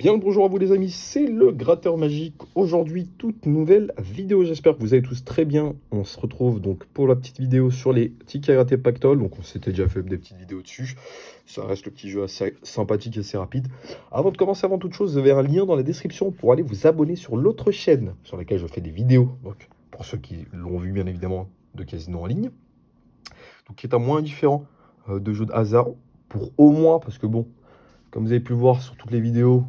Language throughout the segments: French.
Bien le bonjour à vous les amis, c'est le Gratteur Magique. Aujourd'hui, toute nouvelle vidéo. J'espère que vous allez tous très bien. On se retrouve donc pour la petite vidéo sur les tickets à gratter Pactole. Donc on s'était déjà fait des petites vidéos dessus. Ça reste le petit jeu assez sympathique et assez rapide. Avant de commencer, avant toute chose, vous avez un lien dans la description pour aller vous abonner sur l'autre chaîne sur laquelle je fais des vidéos. Donc pour ceux qui l'ont vu bien évidemment de Casino en ligne. Donc qui est un moins différent de jeux de hasard. Pour au moins, parce que bon... Comme vous avez pu le voir sur toutes les vidéos,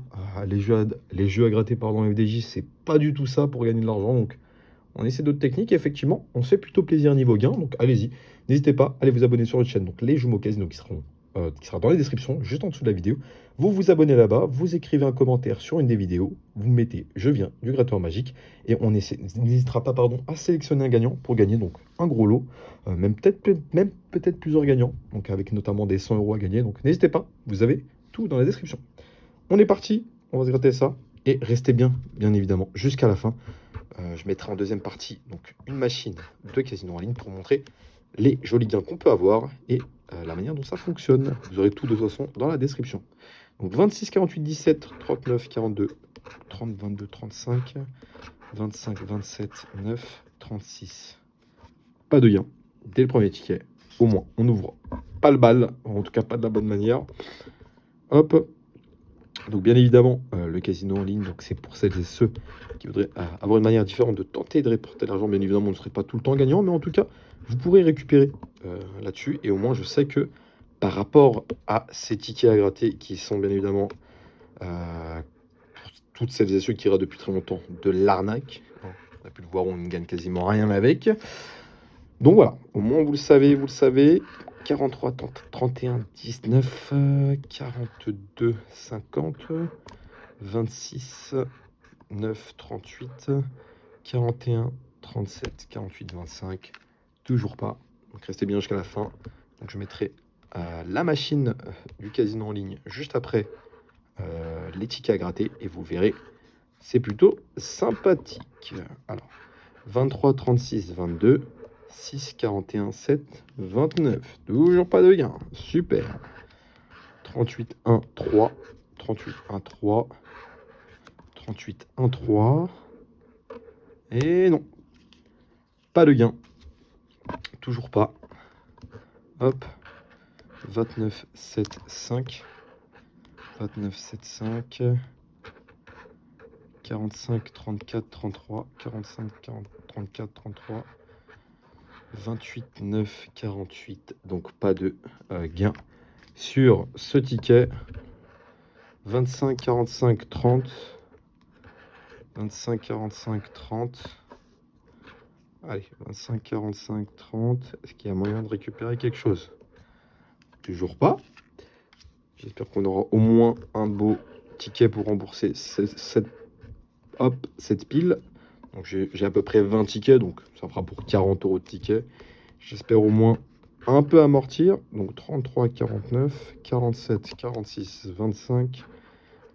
les jeux à gratter pardon, FDJ, c'est pas du tout ça pour gagner de l'argent. Donc, on essaie d'autres techniques. Et effectivement, on se fait plutôt plaisir niveau gain. Donc, allez-y. N'hésitez pas, allez vous abonner sur notre chaîne. Donc, les Jumeaux Casino qui sera dans la description, juste en dessous de la vidéo. Vous vous abonnez là-bas, vous écrivez un commentaire sur une des vidéos, vous mettez « Je viens du Gratteur Magique » et on n'hésitera pas à sélectionner un gagnant pour gagner donc un gros lot, même peut-être plusieurs gagnants, donc avec notamment des 100 € à gagner. Donc n'hésitez pas, vous avez tout dans la description. On est parti, on va se gratter ça et restez bien évidemment, jusqu'à la fin. Je mettrai en deuxième partie donc une machine de casino en ligne pour montrer les jolis gains qu'on peut avoir et la manière dont ça fonctionne. Vous aurez tout de toute façon dans la description. Donc 26, 48, 17, 39, 42, 30, 22, 35, 25, 27, 9, 36. Pas de gain dès le premier ticket. Au moins, on n'ouvre pas le bal, en tout cas pas de la bonne manière. Hop. Donc bien évidemment, le casino en ligne, donc c'est pour celles et ceux qui voudraient avoir une manière différente de tenter de réporter l'argent. Bien évidemment, on ne serait pas tout le temps gagnant, mais en tout cas, vous pourrez récupérer là-dessus. Et au moins, je sais que par rapport à ces tickets à gratter, qui sont bien évidemment, pour toutes celles et ceux qui ratent depuis très longtemps, de l'arnaque. On a pu le voir, on ne gagne quasiment rien avec. Donc voilà, au moins vous le savez, 43, 30, 31, 19, 42, 50, 26, 9, 38, 41, 37, 48, 25. Toujours pas. Donc restez bien jusqu'à la fin. Donc je mettrai la machine du casino en ligne juste après les tickets à gratter et vous verrez, c'est plutôt sympathique. Alors, 23, 36, 22. 6, 41, 7, 29. Toujours pas de gain. Super. 38, 1, 3. 38, 1, 3. 38, 1, 3. Et non. Pas de gain. Toujours pas. Hop. 29, 7, 5. 29, 7, 5. 45, 34, 33. 45, 40, 34, 33. 28, 9, 48. Donc pas de gain sur ce ticket. 25, 45, 30. 25, 45, 30. Allez, 25, 45, 30. Est-ce qu'il y a moyen de récupérer quelque chose? Toujours pas. J'espère qu'on aura au moins un beau ticket pour rembourser cette pile. Donc j'ai à peu près 20 tickets, donc ça fera pour 40 € de ticket. J'espère au moins un peu amortir. Donc 33, 49, 47, 46, 25,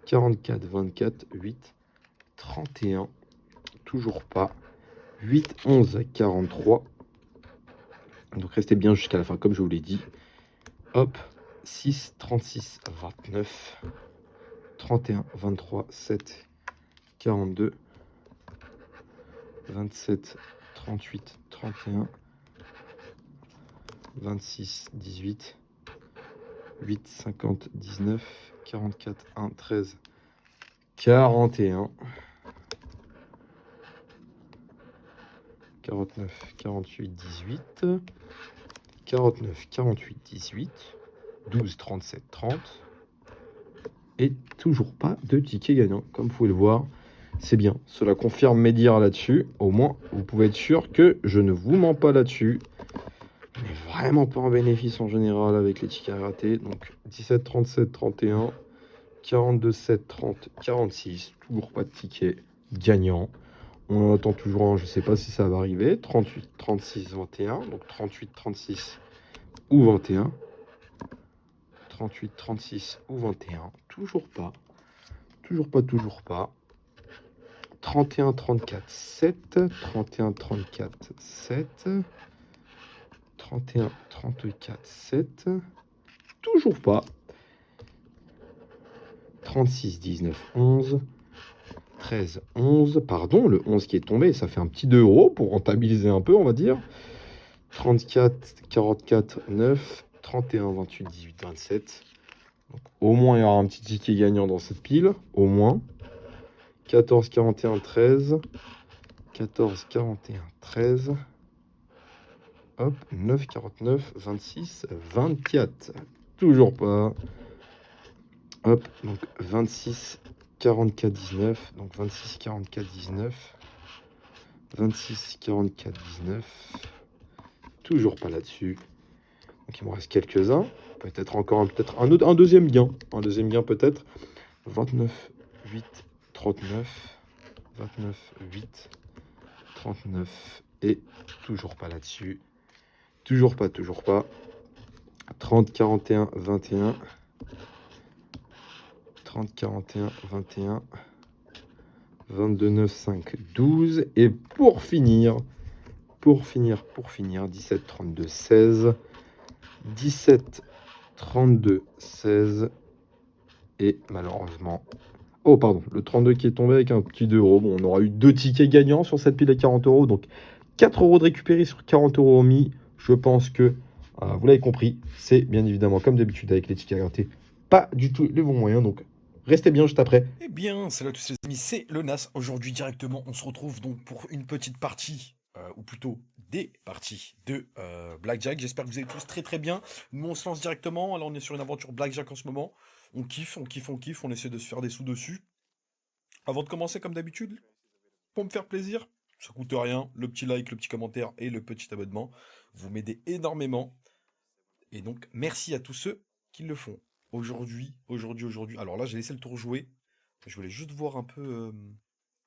44, 24, 8, 31. Toujours pas. 8, 11, 43. Donc restez bien jusqu'à la fin, comme je vous l'ai dit. Hop. 6, 36, 29. 31, 23, 7, 42. 27, 38, 31. 26, 18. 8, 50, 19. 44, 1, 13. 41. 49, 48, 18. 49, 48, 18. 12, 37, 30. Et toujours pas de ticket gagnant. Comme vous pouvez le voir, c'est bien. Cela confirme mes dires là-dessus. Au moins, vous pouvez être sûr que je ne vous mens pas là-dessus. Je n'ai vraiment pas un bénéfice en général avec les tickets à gratter. Donc 17, 37, 31. 42, 7, 30, 46. Toujours pas de ticket gagnant. On en attend toujours un, je ne sais pas si ça va arriver. 38, 36, 21. Donc 38, 36 ou 21. 38, 36 ou 21. Toujours pas. Toujours pas. 31, 34, 7. 31, 34, 7. 31, 34, 7. Toujours pas. 36, 19, 11. 13, 11. Pardon, le 11 qui est tombé, ça fait un petit 2 € pour rentabiliser un peu, on va dire. 34, 44, 9. 31, 28, 18, 27. Donc, au moins, il y aura un petit ticket gagnant dans cette pile. Au moins. 14, 41, 13. 14, 41, 13. Hop, 9, 49, 26, 24. Toujours pas. Hop, donc 26, 44, 19. Donc 26, 44, 19. 26, 44, 19. Toujours pas là-dessus. Donc il me reste quelques-uns. Peut-être encore un deuxième gain. Un deuxième gain peut-être. 29, 8, 39. 29, 8, 39. Et toujours pas là-dessus. Toujours pas, toujours pas. 30, 41, 21. 30, 41, 21. 22, 9, 5, 12. Et pour finir, 17, 32, 16. 17, 32, 16. Et malheureusement... Oh, pardon, le 32 qui est tombé avec un petit 2 €. Bon, on aura eu 2 tickets gagnants sur cette pile à 40 €. Donc, 4 € de récupérer sur 40 € mis. Je pense que, vous l'avez compris, c'est bien évidemment, comme d'habitude avec les tickets à gratter, pas du tout les bons moyens. Donc, restez bien juste après. Eh bien, salut à tous les amis, c'est le Nas. Aujourd'hui, directement, on se retrouve donc pour une petite partie, ou plutôt des parties de Blackjack. J'espère que vous allez tous très très bien. Nous, on se lance directement. Alors, on est sur une aventure Blackjack en ce moment. On kiffe, on kiffe, on kiffe. On essaie de se faire des sous dessus. Avant de commencer, comme d'habitude, pour me faire plaisir, ça coûte rien. Le petit like, le petit commentaire et le petit abonnement. Vous m'aidez énormément. Et donc, merci à tous ceux qui le font. Aujourd'hui. Alors là, j'ai laissé le tour jouer. Je voulais juste voir un peu.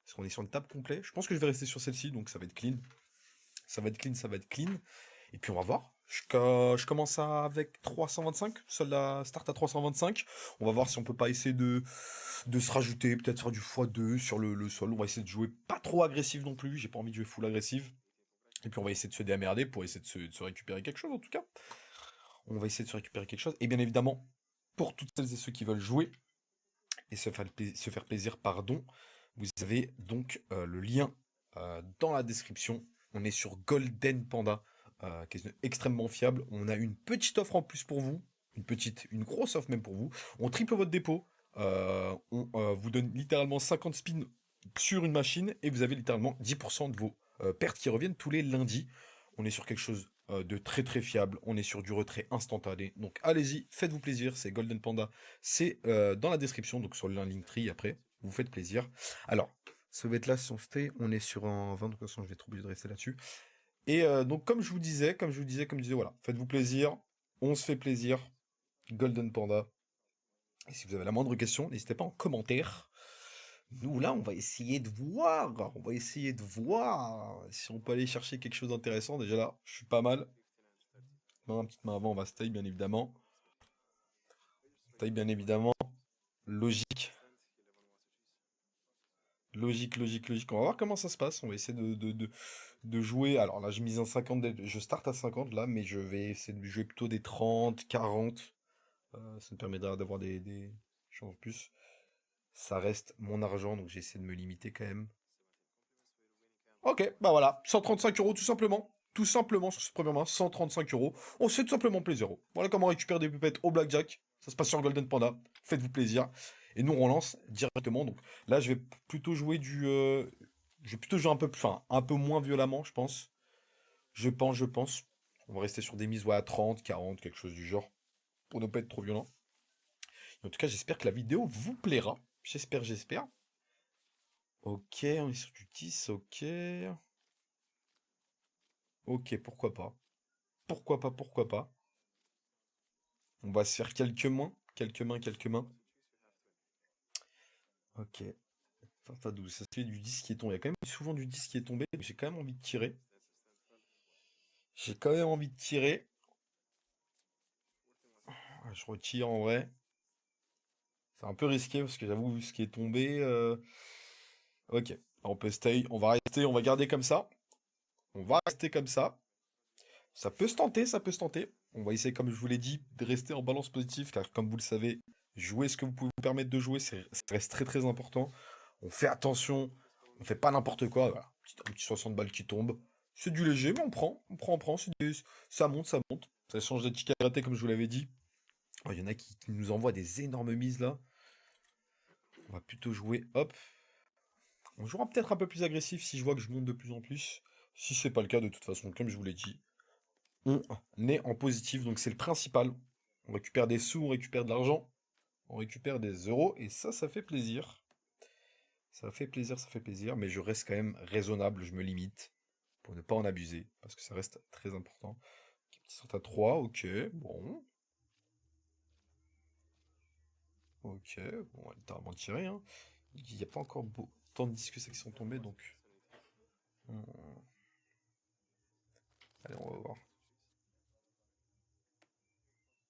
Parce qu'on est sur une table complète. Je pense que je vais rester sur celle-ci, donc ça va être clean. Ça va être clean, ça va être clean. Et puis on va voir. Je commence avec 325. Celle-là start à 325. On va voir si on peut pas essayer de se rajouter, peut-être faire du x2 sur le sol. On va essayer de jouer pas trop agressif non plus. J'ai pas envie de jouer full agressif. Et puis on va essayer de se démerder pour essayer de se récupérer quelque chose en tout cas. On va essayer de se récupérer quelque chose. Et bien évidemment, pour toutes celles et ceux qui veulent jouer et se faire plaisir, pardon, vous avez donc le lien dans la description. On est sur Golden Panda, qui est extrêmement fiable. On a une petite offre en plus pour vous. Une grosse offre même pour vous. On triple votre dépôt. On vous donne littéralement 50 spins sur une machine et vous avez littéralement 10% de vos pertes qui reviennent tous les lundis. On est sur quelque chose de très très fiable. On est sur du retrait instantané. Donc allez-y, faites-vous plaisir. C'est Golden Panda. C'est dans la description, donc sur le lien Linktree après. Vous faites plaisir. Alors, ce bête-là, si on fait, on est sur un 20, de toute façon, je vais être obligé de rester là-dessus. Et donc, comme je vous disais, voilà, faites-vous plaisir. On se fait plaisir. Golden Panda. Et si vous avez la moindre question, n'hésitez pas en commentaire. Nous, là, on va essayer de voir. On va essayer de voir si on peut aller chercher quelque chose d'intéressant. Déjà là, je suis pas mal. Non, petite main avant, on va se taille, bien évidemment. Taille, bien évidemment. Logique. Logique. On va voir comment ça se passe. On va essayer de jouer. Alors là, j'ai mis un 50. Je start à 50 là, mais je vais essayer de jouer plutôt des 30, 40. Ça me permettra d'avoir des chances en plus. Ça reste mon argent, donc j'essaie de me limiter quand même. Ok, bah voilà, 135 € tout simplement. Tout simplement sur ce premier main, 135 €. On se fait tout simplement plaisir. Voilà comment on récupère des pupettes au blackjack. Ça se passe sur Golden Panda. Faites-vous plaisir. Et nous on lance directement. Donc là je vais plutôt jouer je vais plutôt jouer un peu, enfin, un peu moins violemment, je pense. Je pense. On va rester sur des mises, ouais, à 30, 40, quelque chose du genre. Pour ne pas être trop violent. En tout cas, j'espère que la vidéo vous plaira. J'espère. Ok, on est sur du 10, ok. Ok, pourquoi pas. Pourquoi pas. On va se faire quelques mains. Quelques mains. Ok. Enfin, 12. Ça fait du 10 qui est tombé. Il y a quand même souvent du 10 qui est tombé, mais j'ai quand même envie de tirer. Ah, je retire en vrai. C'est un peu risqué parce que j'avoue, vu ce qui est tombé. Ok. On peut stay. On va garder comme ça. On va rester comme ça. Ça peut se tenter. On va essayer, comme je vous l'ai dit, de rester en balance positive, car comme vous le savez, Jouez ce que vous pouvez vous permettre de jouer, ça reste très très important. On fait attention, on fait pas n'importe quoi. Voilà. Un petit 60 balles qui tombe. C'est du léger, mais on prend. Ça monte, ça monte. Ça change de ticket à rater, comme je vous l'avais dit. Oh, il y en a qui nous envoient des énormes mises là. On va plutôt jouer, hop. On jouera peut-être un peu plus agressif si je vois que je monte de plus en plus. Si c'est pas le cas, de toute façon, comme je vous l'ai dit, on est en positif, donc c'est le principal. On récupère des sous, on récupère de l'argent, on récupère des euros, et ça fait plaisir. Ça fait plaisir, mais je reste quand même raisonnable, je me limite, pour ne pas en abuser, parce que ça reste très important. Petit sort à 3, ok, bon. Ok, bon, elle est littéralement tiré, hein. Il n'y a pas encore tant de disques que ça qui sont tombés, donc... Allez, on va voir.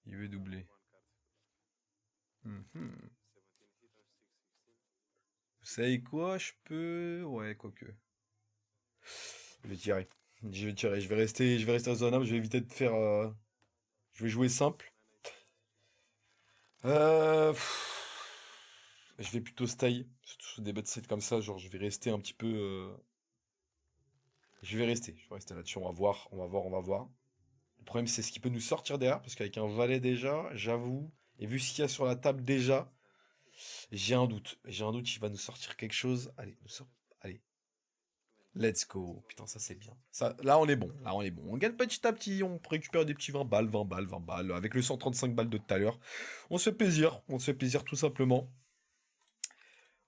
Il veut doubler. Mhm. Vous savez quoi, je peux... Ouais, quoique. Je vais tirer. Je vais tirer, je vais rester raisonnable, je vais éviter de faire... Je vais jouer simple. Je vais plutôt style, surtout sur des bêtes sets comme ça, genre je vais rester un petit peu... Je vais rester là-dessus, on va voir, on va voir, on va voir. Le problème c'est ce qui peut nous sortir derrière, parce qu'avec un valet déjà, j'avoue, et vu ce qu'il y a sur la table déjà, j'ai un doute. J'ai un doute qu'il va nous sortir quelque chose. Allez, allez. Let's go. Putain, ça c'est bien. Ça, là on est bon, là on est bon. On gagne petit à petit, on récupère des petits 20 balles, 20 balles, 20 balles, avec le 135 balles de tout à l'heure. On se fait plaisir tout simplement.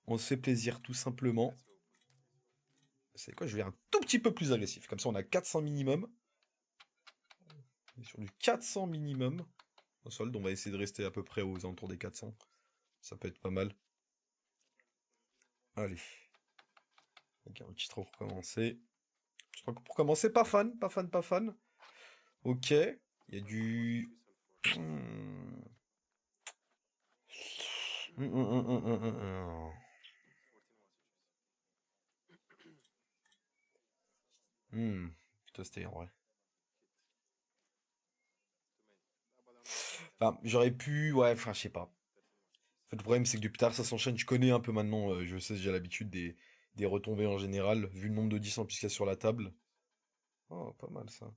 On se fait plaisir tout simplement. C'est quoi, je vais un tout petit peu plus agressif. Comme ça, on a 400 minimum. On est sur du 400 minimum. Au solde, on va essayer de rester à peu près aux alentours des 400. Ça peut être pas mal. Allez. Ok, un petit 3 pour commencer. Je crois que pour commencer, pas fan, pas fan, pas fan. Ok. Il y a du... Hmm. Hmm. Plutôt c'était en vrai. Enfin, j'aurais pu... Ouais, enfin, je sais pas. En fait, le problème, c'est que depuis tard, ça s'enchaîne. Je connais un peu maintenant. Je sais, j'ai l'habitude des retombées en général, vu le nombre de 10 en plus qu'il y a sur la table. Oh, pas mal ça.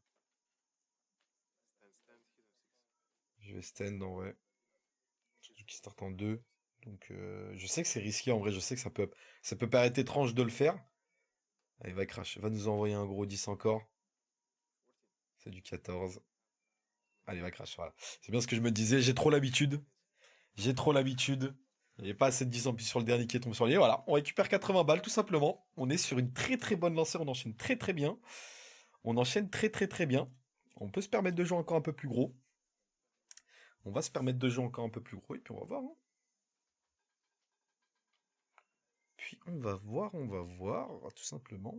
Je vais stand en vrai. Surtout qu'il start en 2. Donc je sais que c'est risqué en vrai, je sais que ça peut paraître étrange de le faire. Allez, va crash, va nous envoyer un gros 10 encore. C'est du 14. Allez, va crash, voilà. C'est bien ce que je me disais, j'ai trop l'habitude. J'ai trop l'habitude. Il n'y avait pas assez de 10 en plus sur le dernier qui est tombé sur le lien. Voilà, on récupère 80 balles tout simplement. On est sur une très très bonne lancée, on enchaîne très très bien. On enchaîne très très très bien. On peut se permettre de jouer encore un peu plus gros. On va se permettre de jouer encore un peu plus gros et puis on va voir, hein. Puis on va voir, tout simplement.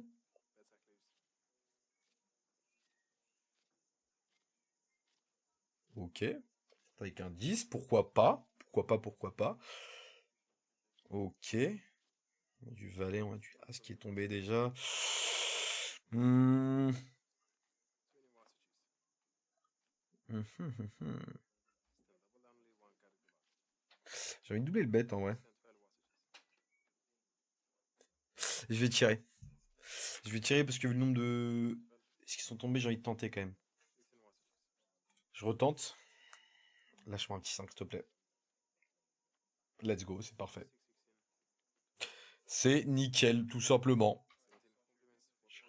Ok. Avec un 10, pourquoi pas? Pourquoi pas, pourquoi pas? Ok. On a du valet, on a du as qui est tombé déjà. Hmm. J'ai envie de doubler le bet en vrai. Je vais tirer. Je vais tirer parce que vu le nombre de... Ce qui sont tombés, j'ai envie de tenter quand même. Je retente. Lâche-moi un petit 5 s'il te plaît. Let's go, c'est parfait. C'est nickel, tout simplement.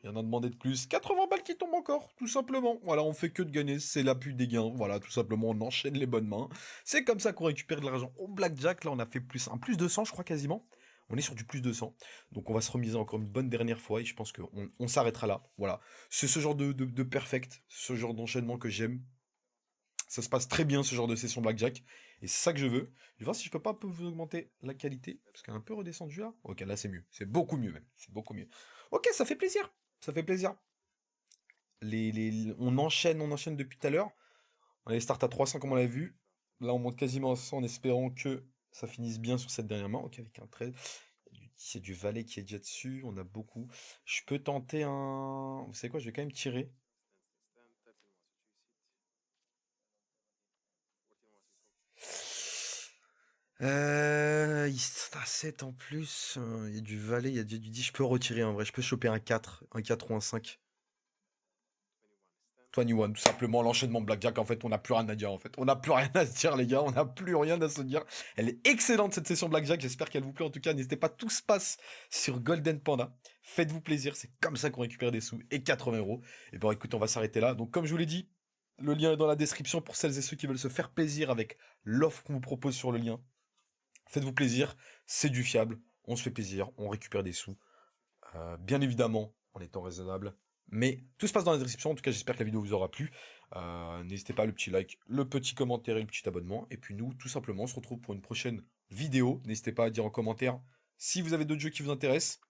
Rien à demander de plus. 80 balles qui tombent encore, tout simplement. Voilà, on fait que de gagner, c'est l'appui des gains. Voilà, tout simplement, on enchaîne les bonnes mains. C'est comme ça qu'on récupère de l'argent au blackjack. Là, on a fait un plus de 100, je crois, quasiment. On est sur du plus de 100. Donc, on va se remiser encore une bonne dernière fois et je pense qu'on s'arrêtera là. Voilà. C'est ce genre de perfect, ce genre d'enchaînement que j'aime. Ça se passe très bien, ce genre de session blackjack. Et c'est ça que je veux. Je vais voir si je peux pas un peu vous augmenter la qualité. Parce qu'elle est un peu redescendue là. Ok, là, c'est mieux. C'est beaucoup mieux, même. C'est beaucoup mieux. Ok, ça fait plaisir. Ça fait plaisir. On enchaîne depuis tout à l'heure. On avait start à 300 comme on l'a vu. Là, on monte quasiment à 100 en espérant que ça finisse bien sur cette dernière main. Ok, avec un 13. C'est du valet qui est déjà dessus. On a beaucoup. Je peux tenter un... Vous savez quoi, je vais quand même tirer. Il est à 7 en plus. Il y a du valet, il y a du 10. Je peux retirer en vrai. Je peux choper un 4 ou un 5. 21, tout simplement, l'enchaînement Blackjack, en fait, on n'a plus rien à dire, en fait. On n'a plus rien à se dire, les gars, on n'a plus rien à se dire. Elle est excellente, cette session Blackjack, j'espère qu'elle vous plaît. En tout cas, n'hésitez pas, tout se passe sur Golden Panda. Faites-vous plaisir, c'est comme ça qu'on récupère des sous, et 80 euros. Et bon, écoutez, on va s'arrêter là. Donc, comme je vous l'ai dit, le lien est dans la description pour celles et ceux qui veulent se faire plaisir avec l'offre qu'on vous propose sur le lien. Faites-vous plaisir, c'est du fiable, on se fait plaisir, on récupère des sous. Bien évidemment, en étant raisonnable. Mais tout se passe dans la description. En tout cas, j'espère que la vidéo vous aura plu. N'hésitez pas, le petit like, le petit commentaire et le petit abonnement. Et puis nous, tout simplement, on se retrouve pour une prochaine vidéo. N'hésitez pas à dire en commentaire si vous avez d'autres jeux qui vous intéressent.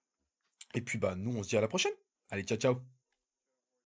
Et puis bah nous, on se dit à la prochaine. Allez, ciao ciao.